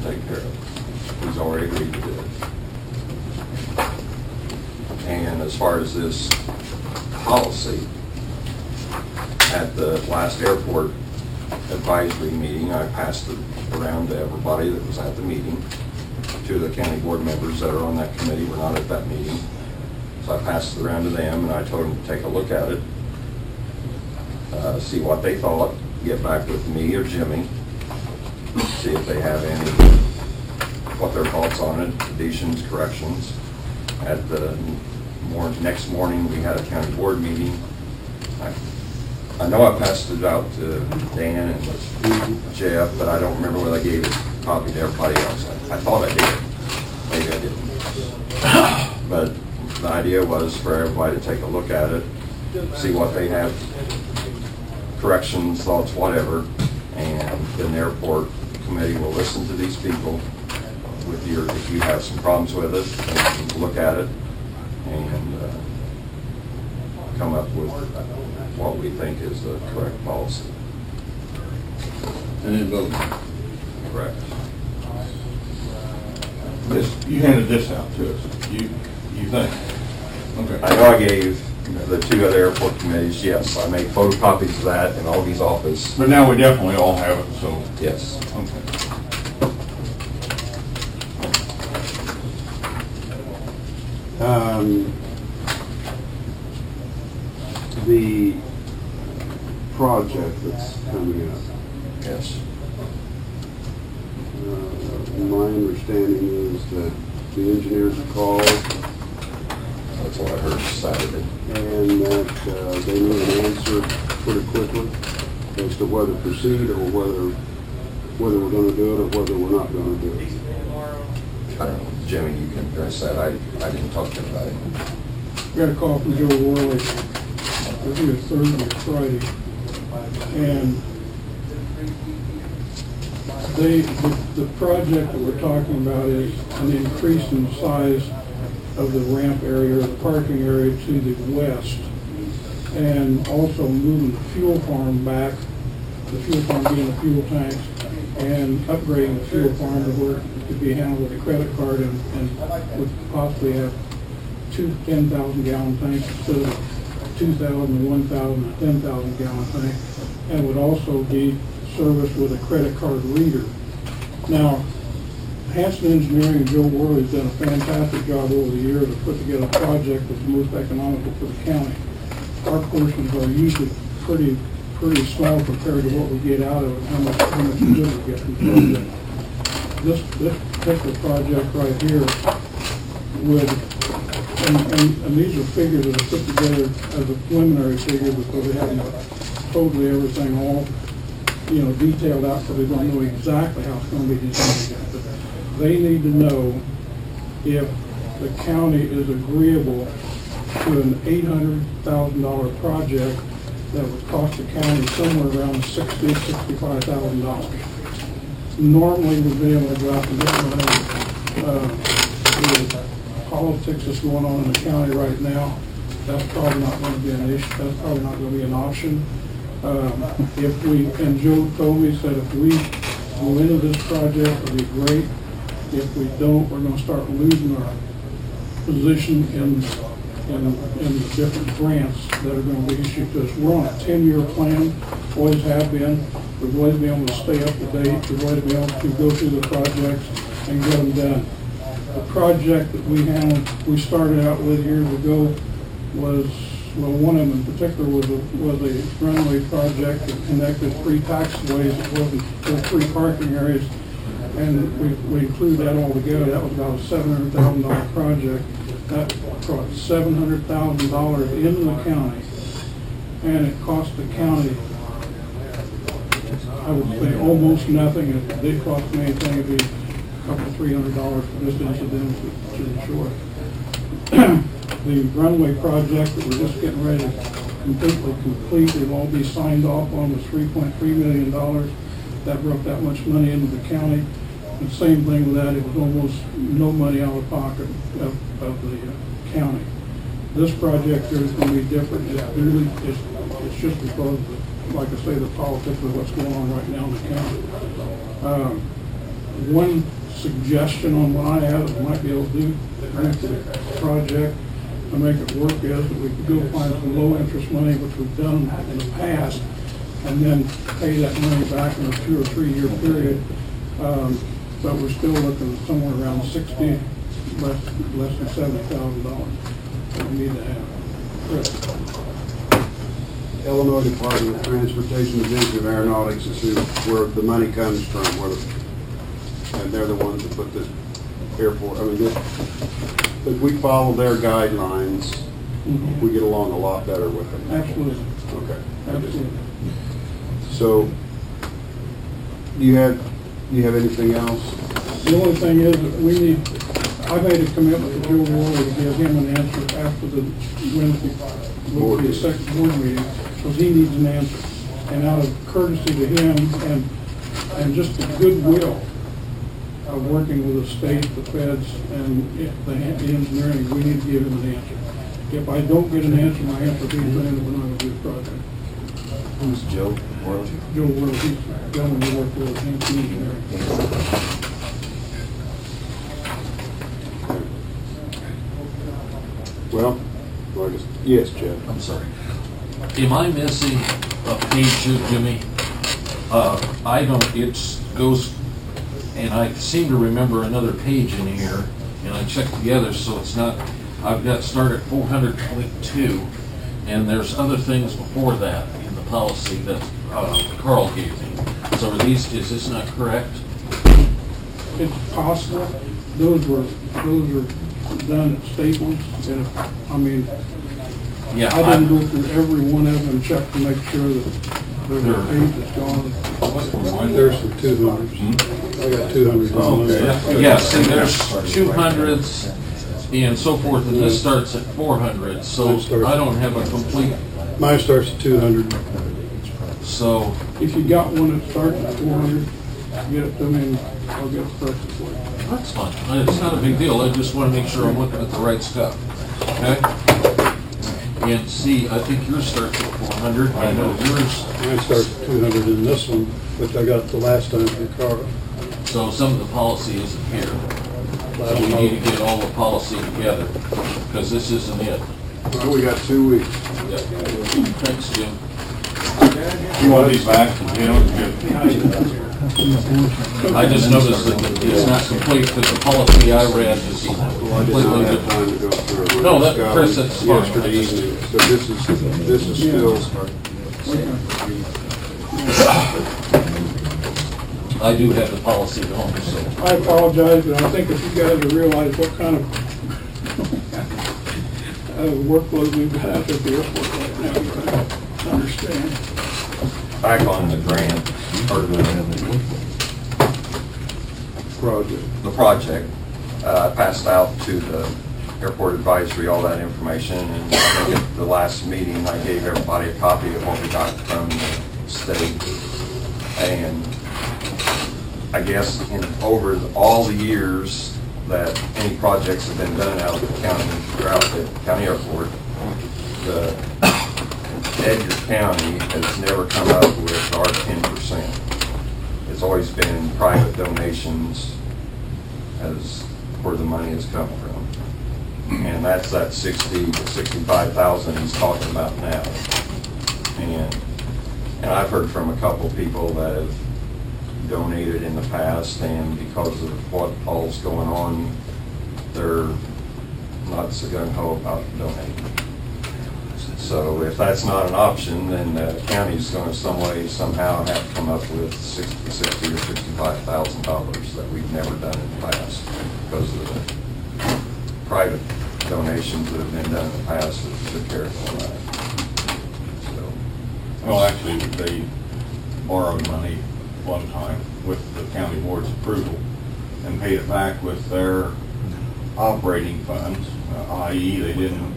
take care of. He's already agreed to do it. And as far as this policy, at the last airport advisory meeting, I passed it around to everybody that was at the meeting. Two of the county board members that are on that committee were not at that meeting. So I passed it around to them, and I told them to take a look at it, see what they thought, get back with me or Jimmy, see if they have any, what their thoughts on it, additions, corrections. At the next morning, we had a county board meeting. I know I passed it out to Dan and Jeff, but I don't remember whether I gave it a copy to everybody else. I thought I did. Maybe I didn't. But the idea was for everybody to take a look at it, see what they have, corrections, thoughts, whatever, and then the airport committee will listen to these people with your, if you have some problems with it, and look at it and come up with what we think is the correct policy. And then vote. Correct. You handed this out to us. You think? Okay. I know I gave the two other airport committees, yes, I made photocopies of that in Augie's office. But now we definitely all have it, so. Yes. Okay. The project that's coming up, Yes. my understanding is that the engineers have called That's what I heard Saturday. and that they need an answer pretty quickly as to whether to proceed or whether we're going to do it or whether we're not going to do it. I don't know, Jimmy, you can address that. I didn't talk to him about it. Got a call from Joe Worley, I think it's Thursday or Friday, and the project that we're talking about is an increase in the size of the ramp area, or the parking area to the west, and also moving the fuel farm back, the fuel farm being the fuel tanks, and upgrading the fuel farm to where it could be handled with a credit card and would possibly have two 10,000 gallon tanks instead of 2,000, 1,000, and 10,000 gallon tank, and would also be serviced with a credit card reader. Now, Hanson Engineering and Joe Worley has done a fantastic job over the years to put together a project that's the most economical for the county. Our portions are usually pretty small compared to what we get out of it, how much good we get from the project. This particular project right here would, and these are figures that are put together as a preliminary figure because they haven't totally everything all, detailed out, so they don't know exactly how it's going to be designed yet. But they need to know if the county is agreeable to an $800,000 project that would cost the county somewhere around $60,000 to $65,000. Normally, we'd be able to go out and get the politics that's going on in the county right now. That's probably not going to be an issue. That's probably not going to be an option. If we, and Joe told me, said if we go into this project, it'll be great. If we don't, we're going to start losing our position in the different grants that are going to be issued to us. We're on a 10-year plan, always have been. We've always been able to stay up to date. We've always been able to go through the projects and get them done. The project that we started out with years ago was, well, one of them in particular was a runway project that connected 3 taxiways. It wasn't 3 parking areas, and we included that all together. That was about a $700,000 project. That brought $700,000 into the county, and it cost the county, I would say, almost nothing. If it did cost me anything, it'd be a couple $300 for this incident to the shore. The runway project that we're just getting ready to completely complete, it'll all be signed off on, was $3.3 million. That brought that much money into the county. And same thing with that, it was almost no money out of pocket of the county. This project here is going to be different. It's just because, like I say, the politics of what's going on right now in the county. one suggestion on what I had, that might be able to do with the project to make it work, is that we could go find some low-interest money, which we've done in the past, and then pay that money back in a 2 or 3 year period. But we're still looking at somewhere around 60, less than $70,000 that we need to have. Chris? Illinois Department of Transportation Division of Aeronautics is where the money comes from, and they're the ones that put this airport, I mean, if we follow their guidelines, we get along a lot better with them. Absolutely. Okay. Absolutely. So, do you have anything else? The only thing is that we need, I made a commitment to Joe Roy to give him an answer after the Wednesday, will be a second board meeting, because he needs an answer. And out of courtesy to him and just the goodwill of working with the state, the feds, and the engineering, we need to give him an answer. If I don't get an answer, my answer will be we're not going to do the project. Who's Joe Worley? Joe Roy, he's the gentleman who worked with engineering. Well, I guess, yes, Jeff. I'm sorry. Am I missing a page here, Jimmy? I don't, it goes, and I seem to remember another page in here, and I checked the others, so it's not, I've got start at 400.2, and there's other things before that in the policy that Carl gave me. So are these, is this not correct? It's possible. Those were done at Staples. And I mean, Yeah. I didn't go through every one of them and check to make sure that there's a page that's gone. There's some 200s. I got 200s on there. Yes, and there's 200s and so forth, and this starts at 400, so I don't have a complete, Mine starts at 200. so, If you got one that starts at 400, get it to me and I'll get it corrected for you. that's fine. It's not a big deal, I just want to make sure I'm looking at the right stuff, okay? And see, I think yours starts at 400, I know yours, Mine starts at 200 in this one, which I got the last time from Carl. so some of the policy isn't here. So we need to get all the policy together, because this isn't it. Well, we got 2 weeks. Yep. Thanks, Jim. You want these back from him? I just noticed that it's not complete, because the policy I read is Well, I did completely not have different. time to go through it. No, that- Chris, that's fine. Yesterday evening, so this is still, I do have the policy at home, so. I apologize, but I think if you guys realize what kind of workload we've got at the airport right now, you can understand. Back on the grant, or the project, passed out to the airport advisory all that information, and I think at the last meeting, I gave everybody a copy of what we got from the state. And I guess over all the years that any projects have been done out of the county, or out the county airport, the Edgar County has never come up with our 10%. It's always been private donations as where the money has come from. And that's that 60 to 65,000 he's talking about now. And I've heard from a couple people that have donated in the past, and because of what all's going on, they're not so gung-ho about donating. So if that's not an option, then the county's going to somehow have to come up with $60,000 or $65,000 that we've never done in the past because of the private donations that have been done in the past that took care of all that. So, Well, actually, they borrowed money one time with the county board's approval and paid it back with their operating funds, i.e. they didn't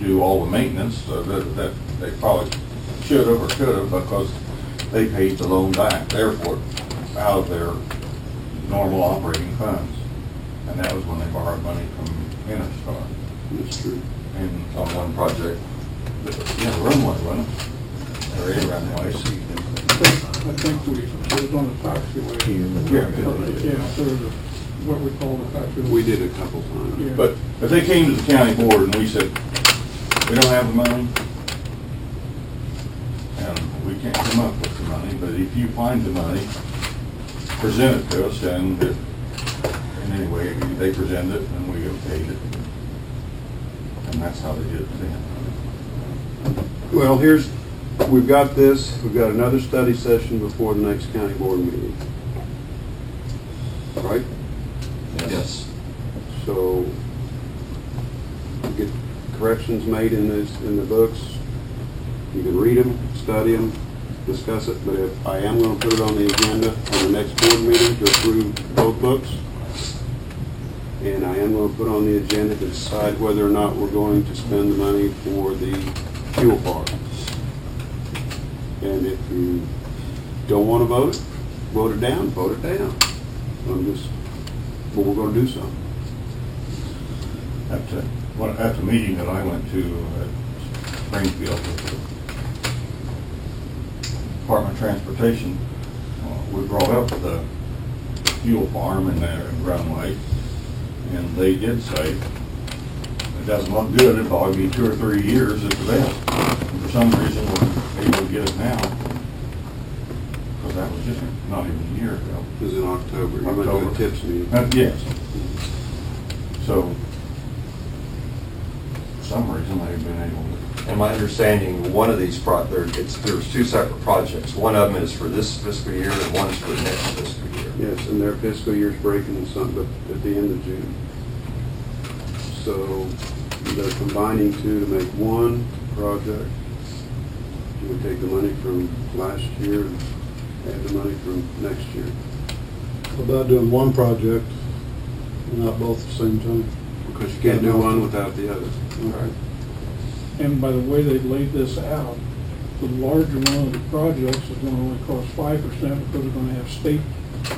do all the maintenance that they probably should have or could have, because they paid the loan back, the airport, out of their normal operating funds. And that was when they borrowed money from Interstar. that's true. And on one project, yeah, the runway, wasn't it? Or a runway. think it was on the taxiway. Yeah. Yeah, there was what we call the taxiway. We did a couple times. Yeah. But if they came to the county board and we said, we don't have the money, and we can't come up with the money, but if you find the money, present it to us, and in any way, they present it, and we okayed it. And that's how they did it then. Well, we've got we've got another study session before the next county board meeting. Right? Yes. So, get corrections made in the books. You can read them, study them, discuss it, but if I am going to put it on the agenda on the next board meeting to approve both books. And I am going to put on the agenda to decide whether or not we're going to spend the money for the fuel farm. And if you don't want to vote it down, vote it down. But we're going to do something. At the meeting that I went to at Springfield with the Department of Transportation, we brought up the fuel farm in there in Runway, and they did say, it doesn't look good, it'll probably be 2 or 3 years at the best. And for some reason, we're able to get it now, because that was just not even a year ago. It was in October. You went to October. a TIPS meeting. Yes. So, for some reason, they've been able to. And my understanding, one of these there's 2 separate projects. One of them is for this fiscal year and one is for next fiscal year. Yes, and their fiscal year's breaking something at the end of June. So they're combining 2 to make one project. You would take the money from last year and add the money from next year. What about doing one project, and not both at the same time? Because you can't do one without the other. Okay. And by the way they laid this out, the larger one of the projects is going to only cost 5% because they're going to have state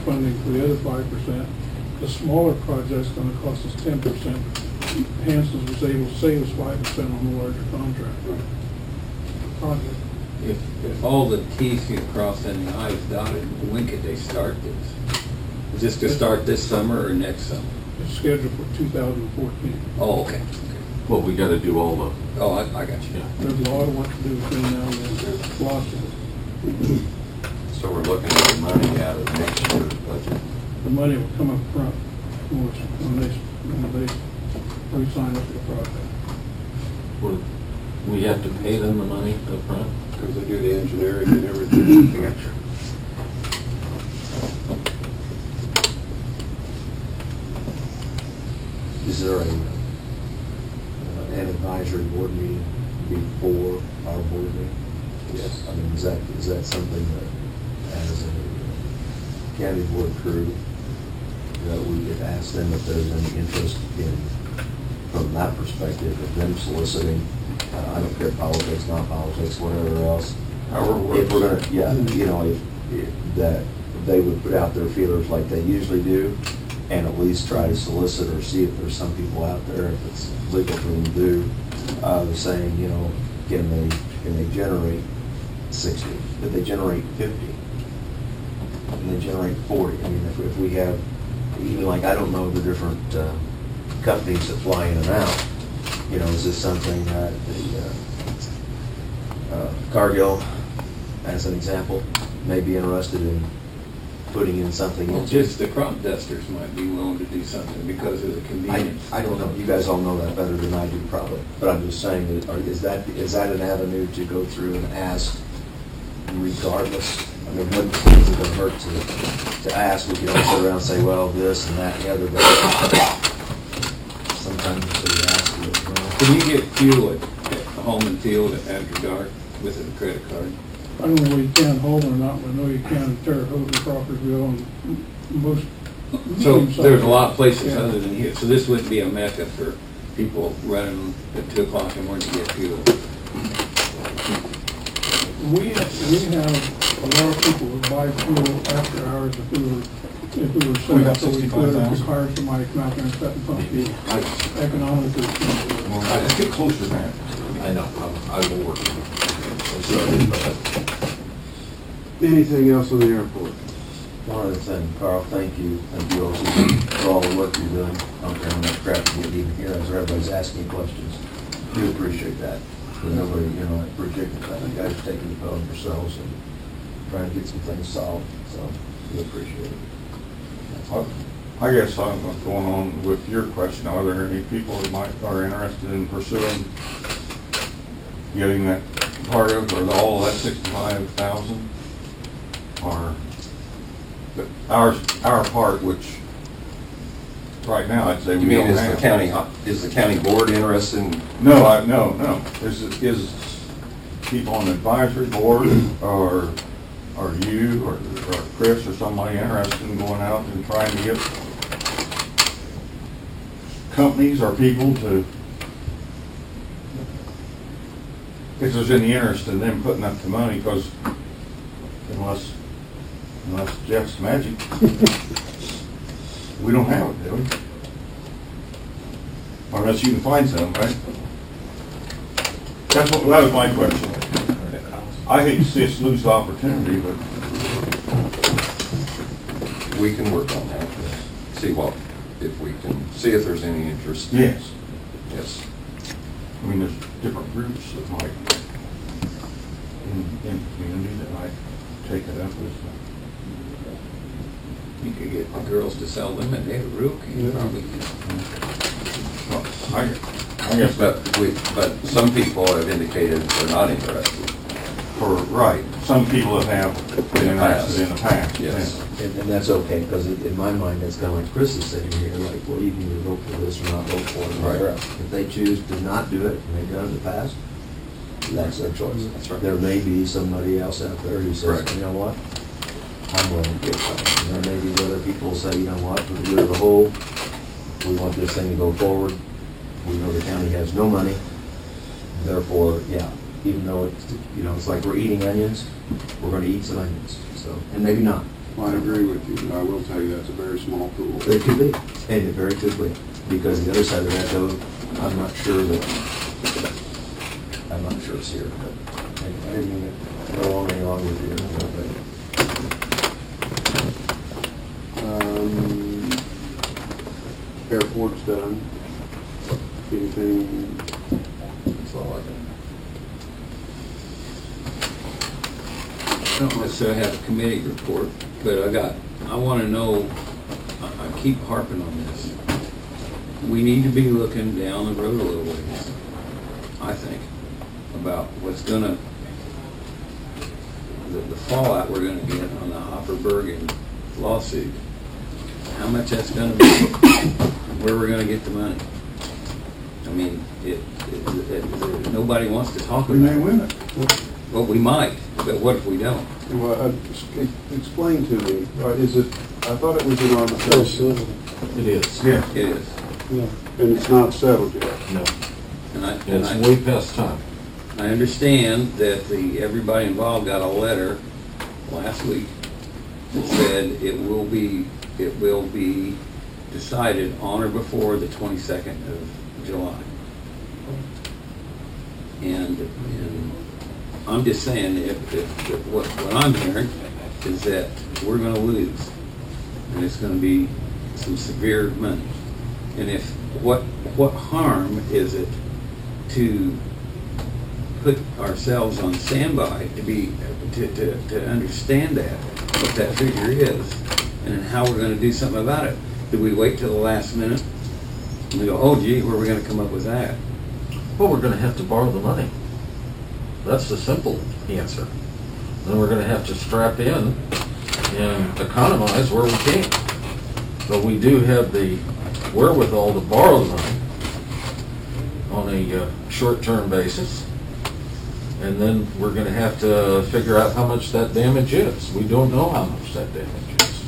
funding for the other 5%. The smaller project's going to cost us 10%. Hanson was able to save us 5% on the larger contract. Project. If all the Ts get crossed and the Is dotted, when could they start this? Is this to start this summer or next summer? It's scheduled for 2014. Oh, okay. Well, we gotta do all the, Oh, I got you. There's a lot of work to do between now and then. There's lots of it. So we're looking at the money out of next year's budget. The money will come up front when they re-sign up for the project. we have to pay them the money up front? Because they do the engineering and everything. Is there an advisory board meeting before our board meeting? Yes. I mean, is that something that, as a county board crew, that we could ask them if there's any interest in, from that perspective, of them soliciting, I don't care politics, not politics, whatever else. If we're gonna, yeah, you know, if that they would put out their feelers like they usually do, and at least try to solicit or see if there's some people out there, if it's legal for them to do, saying, you know, can they generate 60? Did they generate 50? Can they generate 40? I mean, if we have, even like, I don't know the different companies that fly in and out, you know, is this something that the Cargill, as an example, may be interested in putting in something Well, into? just the crop dusters might be willing to do something because of the convenience. I don't know, you guys all know that better than I do probably, but I'm just saying, that is that an avenue to go through and ask regardless? I mean, what is it gonna hurt to ask? We can all sit around and say, well, this and that and the other, but sometimes you ask, you know. Can you get fuel at home and field after dark with a credit card? I don't know whether you can home or not, but I know you can in Terre Haute and Crawfordsville and most. So medium-sized- there's a lot of places Yeah. other than here. So this wouldn't be a mecca for people running at 2 o'clock in the morning to get fuel. We have a lot of people who buy fuel after hours if we were We set got up so we could, or 65,000. hire somebody to come out there and set and pump fuel. Economically. Let's get closer to that. I know, I will work. Anything else on the airport? One other thing, Carl, thank you also for all the work you're doing out there on that crap to get even here, as everybody's asking questions. Do appreciate that. But nobody, I appreciate the fact you guys are taking the on yourselves and trying to get some things solved, so we appreciate it. I guess I'm going on with your question. Are there any people that are interested in pursuing getting that part of, or all of that 65,000? Or our part, which right now I'd say You we mean, don't have. is the county board interested in? No. Is people on the advisory board, or you, or Chris, or somebody interested in going out and trying to get companies or people to, if there's any interest in them putting up the money, because unless Jeff's magic, we don't have it, do we? Or unless you can find some, right? That was my question. I hate to see us lose the opportunity, but We can work on that, see if there's any interest. yes. Yes. I mean, there's different groups that might, in the community that might take it up with. You could get the girls to sell them and they Rook, you probably. Well, I guess that, But some people have indicated they're not interested. right, some people have been interested in the past. Yes. And that's okay, because in my mind, that's kind of like Chris is sitting here, like, well, you can either vote for this or not vote for it, or whatever. If they choose to not do it, and they've done it in the past, that's their choice. That's right. There may be somebody else out there who says, Correct. you know what, I'm willing to give something. And there may be other people who say, you know what, for the good of the whole, we want this thing to go forward. We know the county has no money, therefore, yeah, even though it's like we're eating onions, we're gonna eat some onions, so, and maybe not. I agree with you, but I will tell you that's a very small pool. It could be, and it very could be, because the other side of that, though, I'm not sure it's here, but I didn't mean to go on any longer with you. Airport's done. Anything, That's all I got. I don't necessarily have a committee report, but I want to know, I keep harping on this. We need to be looking down the road a little ways, I think, about what's the fallout we're gonna get on the Hopper-Bergen lawsuit. How much that's gonna be, where we're gonna get the money. I mean, nobody wants to talk we about may it. win it. Well, we might, but what if we don't? Well, explain to me, is it, I thought it was in arbitration, It is. Yeah. It is. and it's not settled yet. No. And It's way past time. I understand that everybody involved got a letter last week that said it will be decided on or before the 22nd of July. And I'm just saying, if what I'm hearing is that we're gonna lose, and it's gonna be some severe money. And what harm is it to put ourselves on standby to understand what that figure is, and then how we're gonna do something about it? Do we wait till the last minute and we go, oh gee, where are we gonna come up with that? Well, we're gonna have to borrow the money. That's the simple answer. Then we're gonna have to strap in and economize where we can. But we do have the wherewithal to borrow the money on a short-term basis. And then we're gonna have to figure out how much that damage is. We don't know how much that damage is.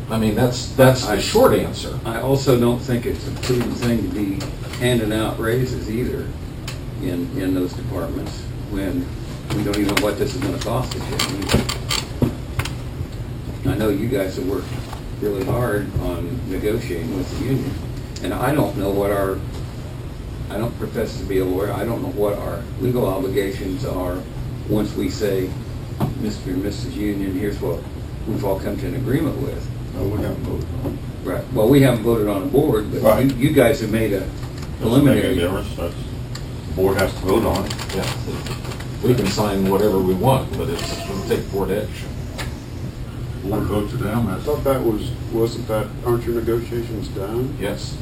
I mean, that's the short answer. I also don't think it's a prudent thing to be handing out raises either in those departments when we don't even know what this is going to cost us yet. I know you guys have worked really hard on negotiating with the union, and I don't know I don't profess to be a lawyer, I don't know what our legal obligations are once we say Mr. and Mrs. Union, here's what we've all come to an agreement with. No, we haven't voted on it. Right. Well, we haven't voted on a board, but Right. you guys have made a Doesn't make a preliminary. difference, that's, the board has to vote on it. Yeah. We can sign whatever we want, but it's going to take board action. Board votes it down, I that's. thought that aren't your negotiations done? Yes.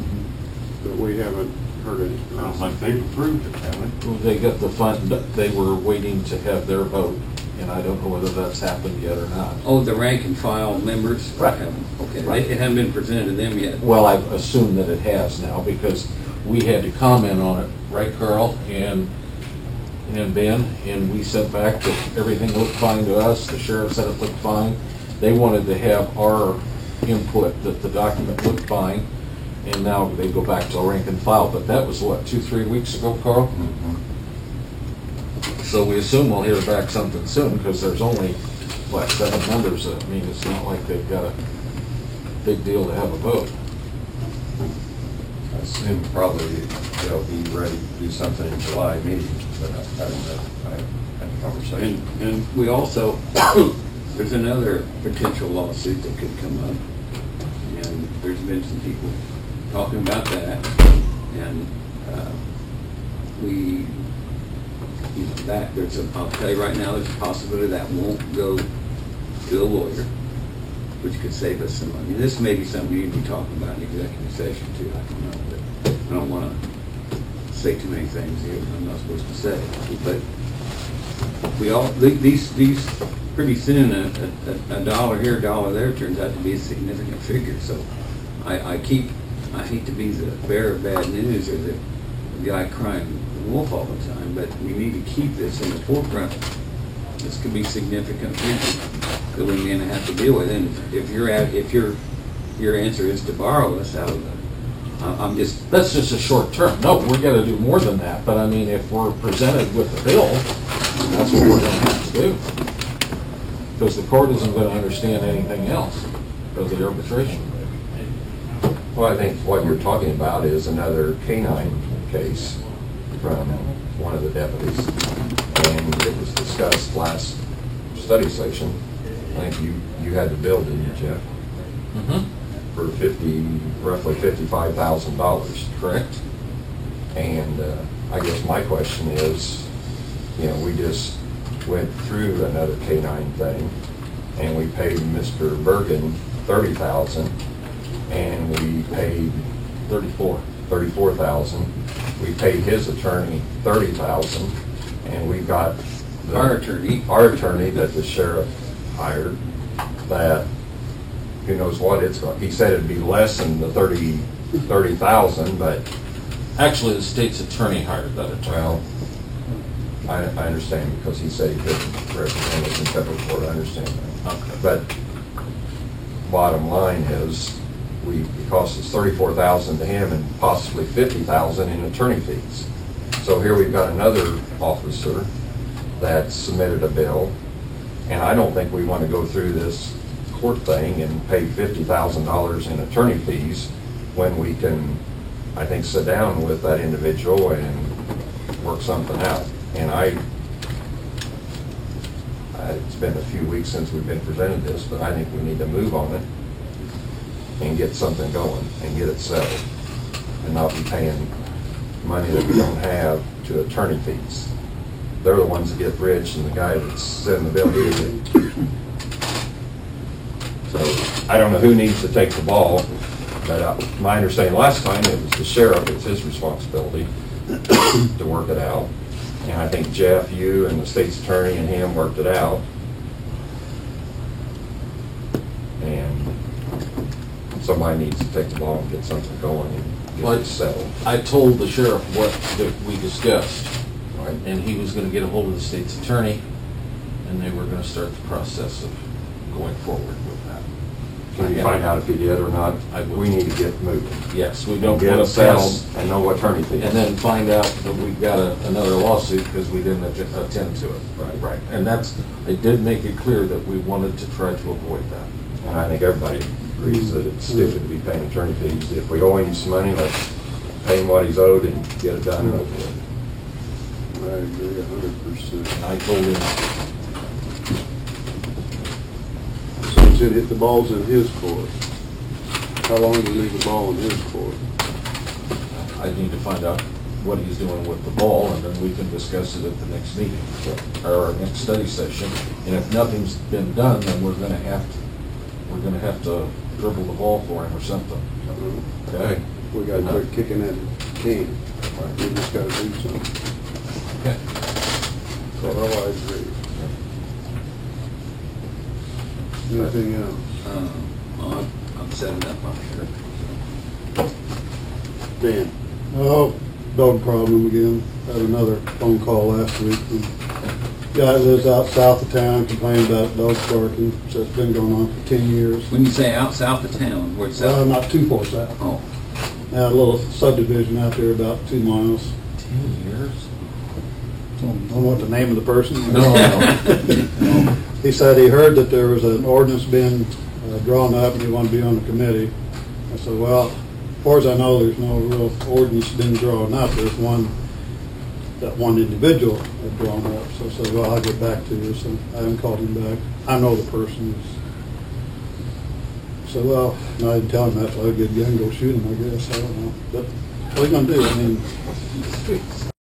But we haven't heard anything. I don't think they've approved it, have they? Well, they got the fund, they were waiting to have their vote, and I don't know whether that's happened yet or not. Oh, the rank and file members? Right. Okay, Right. it hasn't been presented to them yet. Well, I assume that it has now, because we had to comment on it, right, Carl, and Ben, and we sent back that everything looked fine to us, the sheriff said it looked fine. They wanted to have our input that the document looked fine, and now they go back to rank and file, but that was what, 2-3 weeks ago, Carl? So we assume we'll hear back something soon, because there's only, what, 7 members, I mean, it's not like they've got a big deal to have a vote. I assume probably they'll be ready to do something in July meeting, but I don't know. I had a conversation. And we also, there's another potential lawsuit that could come up. And there's been some people talking about that. And I'll tell you right now, there's a possibility that won't go to a lawyer, which could save us some money. This may be something you'd be talking about in executive session too, I don't know. But I don't want to say too many things here I'm not supposed to say. But these pretty soon, a dollar here, a dollar there turns out to be a significant figure. So I hate to be the bearer of bad news or the guy crying wolf all the time, but we need to keep this in the forefront. This could be significant figure that we're going to have to deal with. And if your answer is to borrow us out of the, That's just a short term. No, we're gonna do more than that, but I mean, if we're presented with the bill, that's what we're gonna have to do. Because the court isn't gonna understand anything else because of the arbitration. Well, I think what you're talking about is another canine case from one of the deputies. And it was discussed last study session. I think you had the bill, didn't you, Jeff? For roughly $55,000. Correct? And I guess my question is, we just went through another canine thing, and we paid Mr. Bergen $30,000, and we paid $34,000. We paid his attorney $30,000, and we got our attorney that the sheriff hired. That who knows what it's going. He said it'd be less than the $30,000, but Actually, the state's attorney hired that attorney. well, I understand because he said he couldn't represent us in federal court. I understand that. Okay. But bottom line is, it cost us $34,000 to him and possibly $50,000 in attorney fees. So here we've got another officer that submitted a bill, and I don't think we want to go through this court thing and pay $50,000 in attorney fees when we can, I think, sit down with that individual and work something out. And it's been a few weeks since we've been presented this, but I think we need to move on it and get something going and get it settled and not be paying money that we don't have to attorney fees. They're the ones that get rich, and the guy that's sending the bill here did. So I don't know who needs to take the ball, but my understanding last time it was the sheriff. It's his responsibility to work it out. And I think Jeff, you and the state's attorney and him worked it out. And somebody needs to take the ball and get something going and get it settled. I told the sheriff what that we discussed, Right? and he was gonna get a hold of the state's attorney, and they were gonna start the process of going forward with that. Can you find out if he did or not? I will. We need to get moving. Yes, we don't Get want it to settled pass, and know what attorney fees. and then find out that we've got another lawsuit because we didn't attend to it. Right. And I did make it clear that we wanted to try to avoid that. And I think everybody agrees that it's stupid to be paying attorney fees. If we owe him some money, let's pay him what he's owed and get it done and over with. I agree 100%. And I told him, ball's in his court. How long do you leave the ball in his court? I need to find out what he's doing with the ball, and then we can discuss it at the next meeting, or our next study session. And if nothing's been done, then we're gonna have to dribble the ball for him or something. Okay? We gotta quit kicking that can. We just gotta do something. Okay. So, I agree. Anything else? Well, I'm setting up, I'm sure. Dan? Oh, dog problem again. Had another phone call last week. Guy lives out south of town, complained about dogs barking. So it's been going on for 10 years. When you say out south of town, where's south? Not too far south. Oh, Had a little subdivision out there about 2 miles. 10 years? Don't know what the name of the person is. No. He said he heard that there was an ordinance being drawn up and he wanted to be on the committee. I said, well, as far as I know, there's no real ordinance being drawn up. There's one that one individual had drawn up. So I said, well, I'll get back to you. So I haven't called him back. I know the person. So, well, I didn't tell him that, so I'd get a gun and go shoot him, I guess. I don't know. But what are you going to do? I mean,